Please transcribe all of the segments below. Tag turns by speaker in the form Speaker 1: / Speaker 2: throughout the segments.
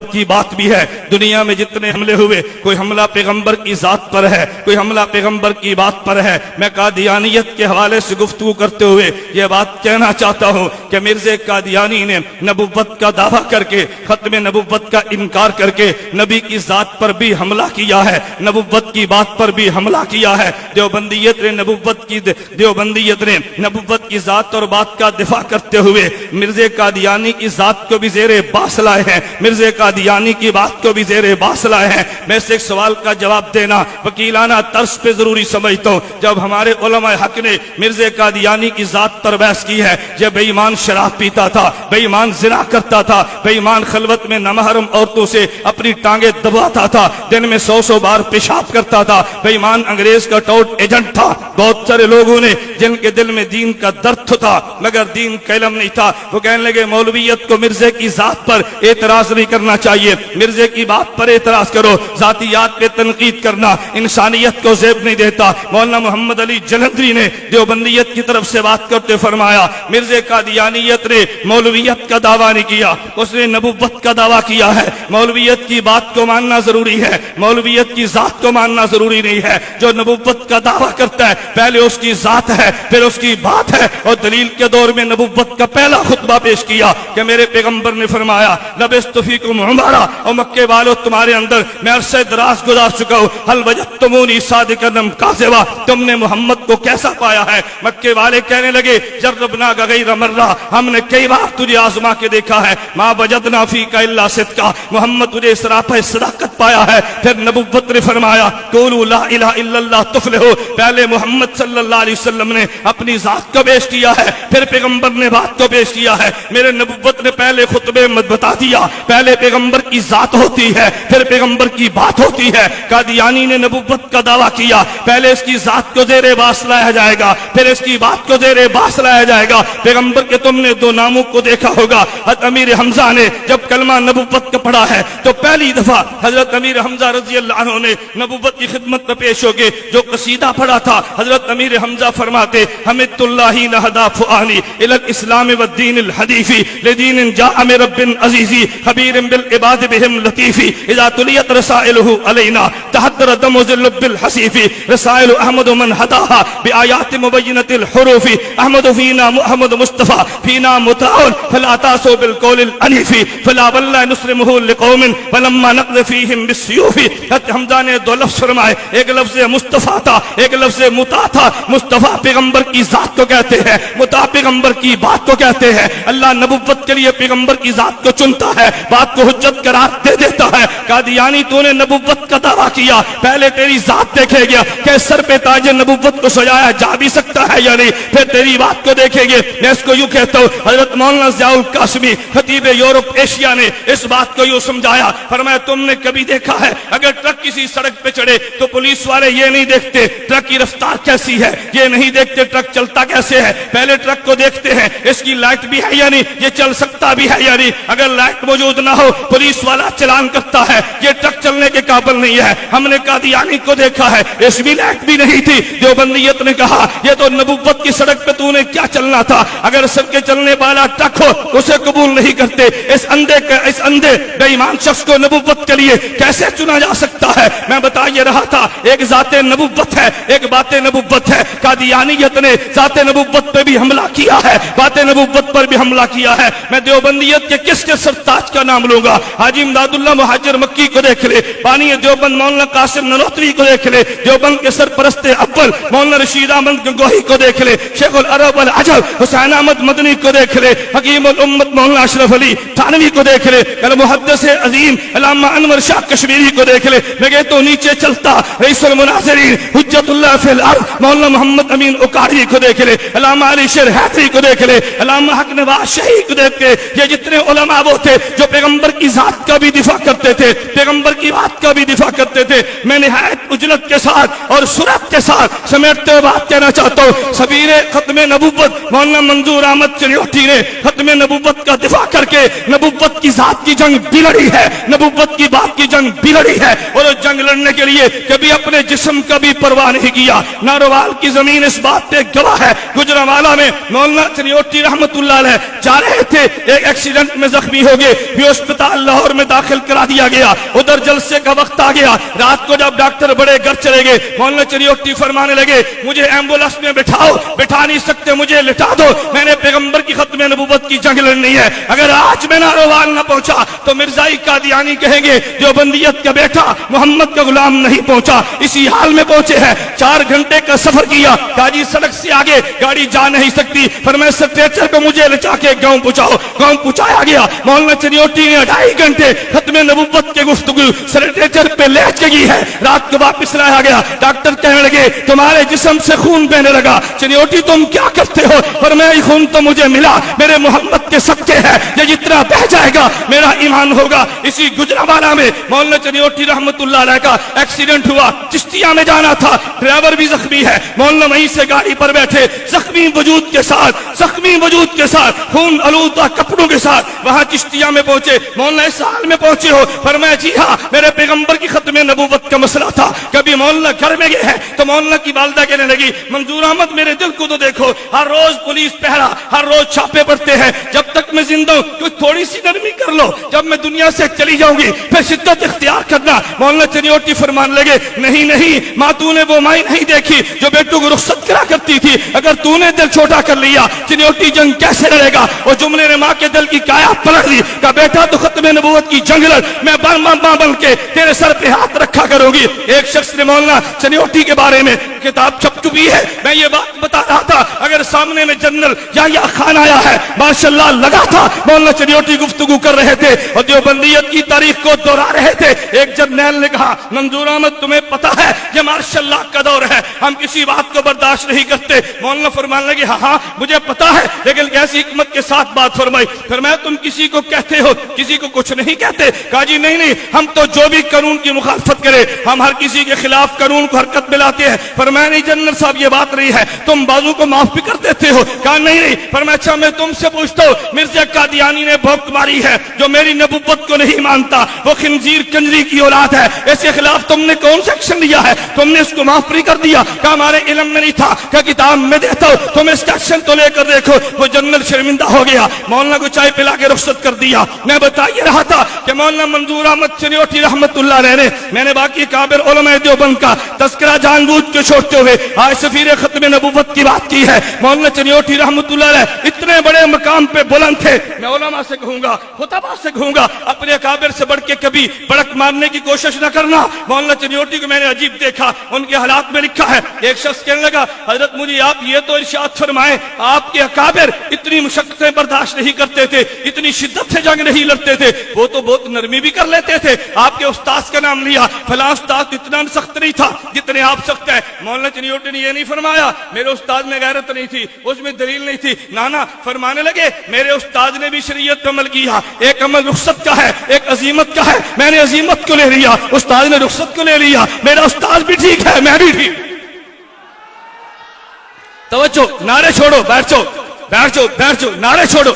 Speaker 1: नबुव्वत की बात भी है। दुनिया में जितने हमले हुए, कोई हमला पैगंबर की जात पर है, कोई हमला पैगंबर की बात पर है। मैं कादियानियत के हवाले से गुफ्तगू करते हुए ये बात कहना चाहता हूँ कि मिर्ज़ा कादियानी ने नबुव्वत का दावा करके, खत्म नबुव्वत का इनकार करके नबी की जात पर भी हमला किया है, नबुव्वत की बात पर भी हमला किया है। देवबंदियत ने नबुव्वत की जात और बात का दिफा करते हुए मिर्ज़ा कादियानी की जात को भी ज़ेरे बास लाए हैं, मिर्ज़ा कादियानी की बात को भी ज़ेरे बास लाए हैं। मैं से एक सवाल का जवाब देना वकीलाना तर्ज पे जरूरी समझता हूँ। जब हमारे उलमा हक ने मिर्ज़ा कादियानी की जात पर बहस की है, जब बेईमान शराब पीता था, बेईमान जिना करता था, बेईमान खलवत में नामहरम औरतों से अपनी टांगे दबाता था, दिन में 100 बार पेशाब करता था, बेईमान अंग्रेज का टॉट एजेंट था। बहुत सारे लोगों ने जिनके दिल में दीन का दर्द था मगर दीन का इल्म नहीं था, वो कहने लगे मौलवियत को मिर्ज़ा की जात पर एतराज नहीं करना चाहिए, मिर्ज़ा की बात पर एतराज करो, जातियात पे तनकीद करना इंसानियत को ज़ेब नहीं देता। मौलाना मोहम्मद अली जलंधरी ने देवबंदियत की तरफ से बात करते फरमाया मिर्ज़ा कादियानियत ने मौलवियत का दावा नहीं किया, उसने नबुव्वत का दावा किया है। मौलवियत की बात को मानना जरूरी है, मौलवियत की जात को मानना जरूरी नहीं है। जो नबुव्वत का दावा करता है पहले उसकी जात है फिर उसकी बात है। और दलील के दौर में नबुव्वत का पहला खुतबा पेश किया कि मेरे पैगंबर ने फरमाया लबिस्तु फीकुम उमरा, और मक्के वालों तुम्हारे अंदर मैं अरसे दराज गुजार चुका हूँ, हल वजदतुमूनी सादिकन काज़िबा, तुमने मोहम्मद को कैसा पाया है? मक्के वाले कहने लगे जर्रबना गैर मर्रा, हमने कई बार तुझे आजमा के देखा है, मा वजदना फीका इल्ला सिद्का, मोहम्मद तुझे सरापा सदाकत पाया है। फिर नबुव्वत ने फरमाया क़ूलू ला इलाहा इल्लल्लाह तुफ़लिहू, पहले मोहम्मद सल्लल्लाहु अलैहि वसल्लम ने अपनी जात को पेश किया है, फिर पैगंबर ने बात को पेश किया है। मेरे नबुव्वत ने पहले खुतबे में बता दिया पहले पैगंबर की जात होती है फिर पैगंबर की बात होती है। कादियानी ने नबुव्वत का दावा किया पहले इसकी जात को ज़ेरे बास लाया जाएगा फिर इसकी बात को ज़ेरे बास लाया जाएगा। पैगंबर के तुमने दो नामों को देखा होगा। हज़रत अमीर हमजा ने जब कलमा नबुव्वत का पढ़ा है तो पहली दफा हजरत अमीर हमजा रज़ी अल्लाह अन्हु ने नबुव्वत की खिदमत में पेश होके जो कसीदा पढ़ा था, हजरत अमीर हमजा फरमाते हमिदुल्लाही नहदा फुआनी इलल इस्लाम व दीनिल हदीफी लिदीन जाअ मिन रब्बिन अजीजी खबीरिन बिल इबाद बिहिम लतीफी इज़ा तुलियत रसाइलुहु अलैना तहद्दर दमु ज़िल बिल हसीफी रसाइल अहमद मन हदाहा बिआयात मुबय्यनतिल हुरूफी अहमद फीना मुहम्मद मुस्तफा फीना मुताउन फला तासु बिल कौलिल अनीफी फला वल्ला नुस्लिमुहु लिकौमिन फलम्मा नक़ज़ फीहिम बिस्सयूफी। हज़रत हमजा ने दो लफ्ज़ फरमाए, एक लफ्ज़ मुस्तफा था एक लफ्ज़ मुता था। मुस्तफा पैगंबर की जात को कहते हैं, मुता पैगंबर की बात को कहते हैं। अल्लाह नबुव्वत के लिए पैगंबर की जात को चुनता है, बात को हुज्जत करार दे देता है। कादियानी तूने नबुव्वत का दावा किया पहले तेरी जात देखे गया कि सर पे ताज नबुव्वत को सजाया जा भी सकता है या नहीं, फिर तेरी बात को देखेंगे। मैं इसको यूं कहता हूँ हजरत मौलाना ज़ियाउल कासिमी खतीब यूरोप एशिया ने इस बात को यूं समझाया, फरमाया तुमने कभी देखा है अगर ट्रक किसी सड़क पे चढ़े तो पुलिस वाले ये नहीं देखते ट्रक की रफ्तार कैसी है, ये नहीं देखते ट्रक चलता कैसे है, पहले ट्रक को देखते हैं इसकी लाइट भी है या नहीं, ये चल सकता भी है या नहीं। अगर लाइट मौजूद ना हो पुलिस वाला चलान करता है ये ट्रक चलने के काबिल नहीं है। हमने कादियानी को देखा है इसमें लाइट भी नहीं थी। देवबंदियत ने कहा ये तो नबुव्वत की सड़क पे तूने क्या चलना था, अगर सड़क के चलने वाला ट्रक हो उसे कबूल नहीं करते। इस अंधे बेईमान शख्स को नबुव्वत के लिए कैसे चुना जा सकता है? मैं बता ये रहा था एक जाते नबुव्वत है एक बातें नबुव्वत है। कादियानियत ने जाते नबुव्वत पे भी हमला किया है, बातें नबुव्वत पर भी हमला किया है। मैं देवबंदियत के किसके सरताज का नाम लूंगा? हाजी इमदादुल्लाह मुहाजिर मक्की को देख ले, बानी देवबंद मौलाना कासिम ननोतवी को देख ले, देवबंद के सरपरस्त अव्वल मौलाना रशीद अहमद गंगोही को देख ले, शेखुल अरब वल अजब हुसैन अहमद मदनी को देख ले, हकीमुल उम्मत मौलाना अशरफ अली थानवी को देख ले, कल मुहद्दिस अजीम अल्लामा अनवर शाह कश्मीरी को देख ले। मैं तो नीचे चलता रईसुल मुनाज़िरीन हुज्जतुल्लाह फिल अर्द मौलाना मोहम्मद अमीन उकारी को देख ले, अल्लामा अली शेर हैदरी को देख ले, अल्लामा हक नवाज शहीद को देख के ये जितने उलमा वो थे जो पैगंबर की जात का भी दिफा करते थे, पैगंबर की बात का भी दिफा करते थे। ہوئے میں نہایت اجلت کے ساتھ اور سرعت کے ساتھ سمیٹتے ہوئے بات کہنا چاہتا ہوں. سفیر ختم نبوت مولانا منظور احمد چنیوٹی نے ختم نبوت کا دفاع کر کے نبوت کی ذات کی جنگ بھی لڑی ہے, نبوت کی بات کی جنگ بھی لڑی ہے, اور اس جنگ لڑنے کے لیے کبھی اپنے جسم کا بھی پرواہ نہیں کیا. ناروال کی زمین اس بات پہ گواہ ہے. گجرانوالہ میں مولانا چنیوٹی رحمت اللہ علیہ جا رہے تھے, ایک ایکسیڈنٹ میں زخمی ہو گئے, بھی ہسپتال لاہور میں داخل کرا دیا گیا. ادھر جلسے کا وقت آ گیا, رات کو جب ڈاکٹر بڑے گھر چلے گئے, مولانا چنیوٹی فرمانے لگے مجھے ایمبولینس میں بٹھاؤ, بٹھا نہیں سکتے مجھے لٹا دو, میں نے پیغمبر کی ختم نبوت کی جنگ لڑنی ہے. اگر آج میں ناروال نہ پہنچا تو مرزائی قادیانی کہیں گے دیوبندیت کا بیٹا محمد کا غلام نہیں پہنچا. اسی حال میں پہنچے ہیں. 4 گھنٹے کا سفر کیا, کاجی سڑک سے آگے گاڑی جا نہیں سکتی, فرمایا سٹریچر پہ مجھے لچا کے گاؤں پہنچاؤ. گاؤں پہنچایا گیا. مولانا چنیوٹی نے 2.5 گھنٹے ختم نبوت کے گفتگو سٹریچر پہ لیٹ گئی ہے. رات کو واپس لایا گیا. ڈاکٹر کہنے لگے تمہارے جسم سے خون بہنے لگا. چنیوٹی تم کیا کرتے ہو؟ فرمایا یہ خون تو مجھے ملا, میرے محمد کے صدقے ہے, یہ جتنا بہ جائے گا میرا ایمان ہوگا. اسی گجرانوالہ میں مولانا چنیوٹی رحمت اللہ علیہ کا ایکسیڈنٹ ہوا. چشتیہ میں جانا تھا, ڈرائیور بھی زخمی ہے. مولانا وہیں سے گاڑی پر بیٹھے زخمی وجود کے ساتھ, زخمی وجود کے ساتھ, خون آلودہ کپڑوں کے ساتھ وہاں چشتیہ میں پہنچے. مولانا اس حال میں پہنچے ہو؟ فرمایا جی ہاں, میرے پیغمبر کی ختم نبوت کا مسئلہ تھا. کبھی مولانا گھر میں گئے ہیں تو مولانا کی والدہ کہنے لگی منظور احمد میرے دل کو تو دیکھو, ہر روز پولیس پہرا, ہر روز چھاپے پڑتے ہیں, جب تک میں زندہ ہوں کوئی تھوڑی سی نرمی کر لو, جب میں دنیا سے چلی جاؤں گی پھر شدت اختیار کرنا. مولانا چنیوٹی فرمان لگے نہیں نہیں ماں تو نے وہ مائی نہیں دیکھی جو بیٹوں کو رخصت کرا کرتی تھی, اگر تو نے دل چھوٹا کر لیا چنیوٹی جنگ کیسے لڑے گا؟ وہ جملے نے ماں کے دل کی کایا پلٹ دی. کہا بیٹا تو ختم نبوت کی جنگ لڑ, میں ماں بن کے تیرے سر پہ ہاتھ رکھا کروں گی. ایک شخص نے مولانا چنیوٹی کے بارے میں کتاب چھپ چکی ہے, میں یہ بات بتا رہا تھا, اگر سامنے میں جنرل یا خان آیا ہے ماشاءاللہ لگا تھا مولانا چنیوٹی گفتگو کر رہے تھے اور دیوبندیت کی تاریخ کو دہرا رہے تھے. ایک جرنیل نے کہا منظور احمد تمہیں پتا ہے یہ ماشاءاللہ کا دور ہے, ہم کسی بات کو برداشت نہیں کرتے. مولانا فرمان لگے ہاں مجھے پتا ہے, لیکن کیسی حکمت کے ساتھ بات فرمائی. فرمایا تم کسی کو کہتے ہو کسی کو کچھ نہیں کہتے؟ کہا جی نہیں نہیں, ہم تو جو بھی قانون کی مخالفت کرے ہم ہر کسی کے خلاف قانون کو حرکت میں لاتے ہیں. فرمایا نہیں جنرل صاحب یہ بات نہیں ہے, تم بازو کو معاف بھی کر دیتے ہو. کہا نہیں نہیں. فرمایا اچھا میں تم سے پوچھتا ہوں, مرزا قادیانی نے بھوک ماری ہے, جو میری نبوت کو نہیں مانتا وہ خنزیر کنجری کی اولاد ہے, اس کے خلاف تم نے کون سا ایکشن لیا ہے؟ تم نے اس کو معاف نہیں کر دیا. کہا ہمارے علم میں نہیں تھا, کہ کتاب میں دیتا ہوں, تم اس کا ایکشن تو لے کر دیکھو. وہ جنرل شرمندہ ہو گیا, مولانا کو چائے پلا کے رخصت کر دیا. میں بتا یہ رہا تھا کہ مولانا منظور احمد چنیوٹی رحمت اللہ علیہ نے, میں نے باقی کابر علماء دیوبند کا تذکرہ جان بوجھ کے چھوڑتے ہوئے آج سفیر ختم نبوت کی بات کی ہے. مولانا چنیوٹی رحمت اللہ علیہ اتنے بڑے مقام پہ بلند تھے, میں علماء سے کہوں گا, خطباء سے کہوں گا, اپنے کابر سے بڑھ کے کبھی بڑک مارنے کی کوشش نہ کرنا. مولانا چنیوٹی کو میں نے عجیب دیکھا, ان کے حالات میں لکھا ہے. ایک شخص کہنے لگا حضرت مجھے آپ یہ تو ارشاد فرمائیں, آپ کے اکابر اتنی مشقتیں برداشت نہیں کرتے تھے, اتنی شدت سے جنگ نہیں لڑتے تھے, وہ تو بہت نرمی بھی کر لیتے تھے. آپ کے استاذ کا نام لیا, فلاں استاذ اتنا سخت نہیں تھا جتنے آپ سخت ہیں. مولانا چنیوٹی نے یہ نہیں فرمایا میرے استاد میں غیرت نہیں تھی, اس میں دلیل نہیں تھی, نانا فرمانے لگے میرے استاد نے بھی شریعت پر عمل کیا, ایک عمل رخصت کا ہے, ایک عزیمت کا ہے, میں نے عزیمت کو لے لیا, استاد نے رخصت کو لے لیا, میرا استاد بھی ٹھیک ہے میں بھی ٹھیک. توجہ, نعرے چھوڑو, بیٹھ جاؤ بیٹھ جاؤ بیٹھ جاؤ, نعرے چھوڑو.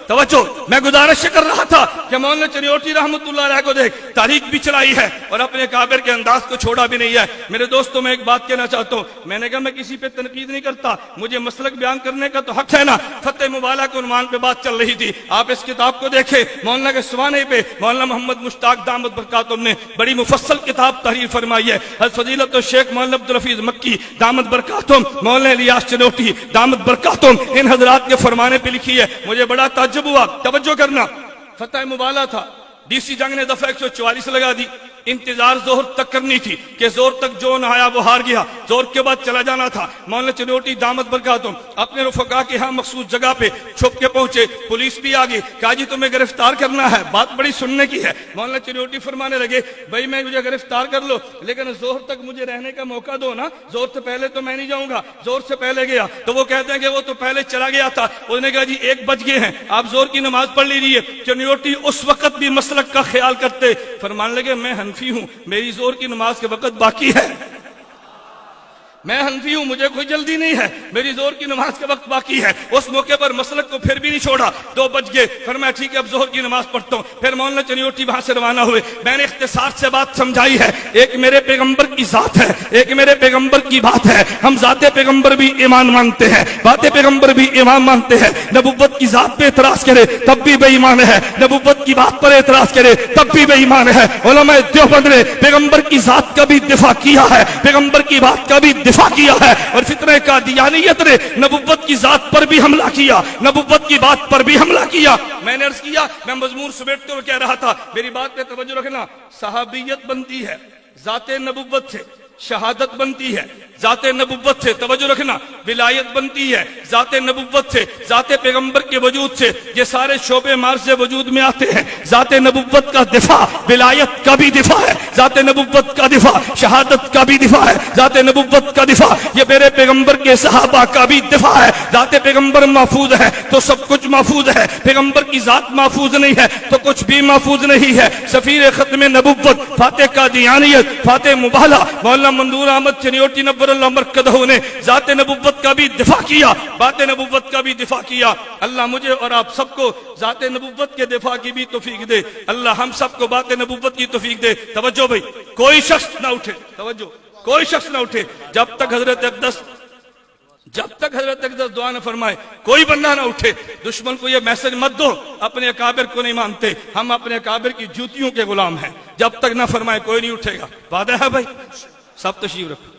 Speaker 1: توجہ, میں گزارش کر رہا تھا کہ مولانا چنیوٹی رحمت اللہ علیہ کو دیکھ تاریخ بھی چلائی ہے اور اپنے کابر کے انداز کو چھوڑا بھی نہیں ہے. میرے دوستوں میں ایک بات کہنا چاہتا ہوں, میں نے کہا میں کسی پہ تنقید نہیں کرتا, مجھے مسلک بیان کرنے کا تو حق ہے نا. فتح مبالہ کے عنوان پہ بات چل رہی تھی, آپ اس کتاب کو دیکھیں. مولانا کے سوانے پہ مولانا محمد مشتاق دامت برکاتہم نے بڑی مفصل کتاب تحریر فرمائی ہے. حضرت فضیلت الشیخ مولانا عبدالحفیظ مکی دامت برکاتہم, مولانا الیاس چنوٹی دامت برکاتہم, ان حضرات کے فرمانے پہ لکھی ہے. مجھے بڑا تعجب ہوا. توجہ کرنا, فتح مبالہ تھا, ڈی سی جنگ نے دفعہ 144 لگا دی, انتظار زہر تک کرنی تھی کہ زہر تک جو نہ آیا وہ ہار گیا. जोर के बाद चला जाना था। मौलाना चनियोटी दामद बरकातुहू अपने रफ़क़ा के यहाँ मखसूस जगह पे छुप के पहुंचे, पुलिस भी आ गई, कहा जी तुम्हें गिरफ्तार करना है, बात बड़ी सुनने की है। मौलाना चनियोटी फरमाने लगे भाई मैं मुझे गिरफ्तार कर लो लेकिन जोहर तक मुझे रहने का मौका दो ना, जोहर से पहले तो मैं नहीं जाऊंगा। जोहर से पहले गया तो वो कहते हैं कि वो तो पहले चला गया था। उसने कहा जी 1 बज गए हैं, आप जोहर की नमाज पढ़ लीजिए। चनियोटी उस वक्त भी मसलक का ख्याल करते, फरमाने लगे मैं हनफी हूं, मेरी जोहर की नमाज के वक्त बाकी है, मैं हनफी हूं, मुझे कोई जल्दी नहीं है, मेरी जोहर की नमाज के वक्त बाकी है। उस मौके पर मसलक को फिर भी नहीं छोड़ा। 2 बज गए, फिर मैं ठीक है अब जोहर की नमाज पढ़ता हूं। फिर मौलाना चनियोटी वहां से रवाना हुए। मैंने इख्तिसार से बात समझाई है, एक मेरे पैगंबर की जात है, एक मेरे पैगंबर की बात है। हम जाते पैगंबर भी ईमान मानते हैं, बातें पैगंबर भी ईमान मानते हैं। नबुव्वत की जात पे एतराज करे तब भी बेईमान है, नबुव्वत की बात पर एतराज करे तब भी बेईमान है। उलमा देवबंद ने पैगंबर की जात का भी दिफा किया है, पैगंबर की बात का भी दिफा किया है, और फितने कादियानियत ने नबुव्वत की जात पर भी हमला किया, नबुव्वत की बात पर भी हमला किया। मैंने अर्ज किया, मैं मजमून समेटते हुए कह रहा था, मेरी बात पे तवज्जो रखना, सहाबियत बनती है जाते नबुव्वत से, शहादत बनती है जाते नबुव्वत से, तवज्जो रखना, विलायत बनती है जाते नबुव्वत से, जाते पैगंबर के वजूद से। ये सारे शोबे मार से वजूद में आते हैं। जाते नबुव्वत का दिफा विलायत का भी दिफा है, जाते नबुव्वत का दिफा शहादत का भी दिफा है, जाते नबुव्वत का दिफा ये मेरे पैगंबर के सहाबा का भी दिफा है। जाते पैगंबर महफूज है तो सब कुछ महफूज है, पैगंबर की जात महफूज नहीं है तो कुछ भी महफूज नहीं है। सफीर खत्म नबुव्वत फातेह कादियानियत फातेह मुबाला मौलाना मंदूर अहमद चनियोटी नव्वरल्लाह मरकज़हू ने जाते नबुव्वत का भी दिफा किया, बातें नबुव्वत का भी दिफा किया। अल्लाह मुझे और आप सबको जाते नबुव्वत के दिफा की भी तौफीक दे, अल्लाह हम सबको बातें नबुव्वत की तौफीक दे। तवज्जो भाई, कोई शख्स ना उठे, तवज्जो, कोई शख्स ना उठे जब तक हजरत अक़दस दुआ न फरमाए, कोई बंदा ना उठे। दुश्मन को ये मैसेज मत दो अपने अकाबिर को नहीं मानते, हम अपने अकाबिर की जूतियों के गुलाम हैं, जब तक ना फरमाए कोई नहीं उठेगा। वादा है भाई, सब तशरीफ रखो।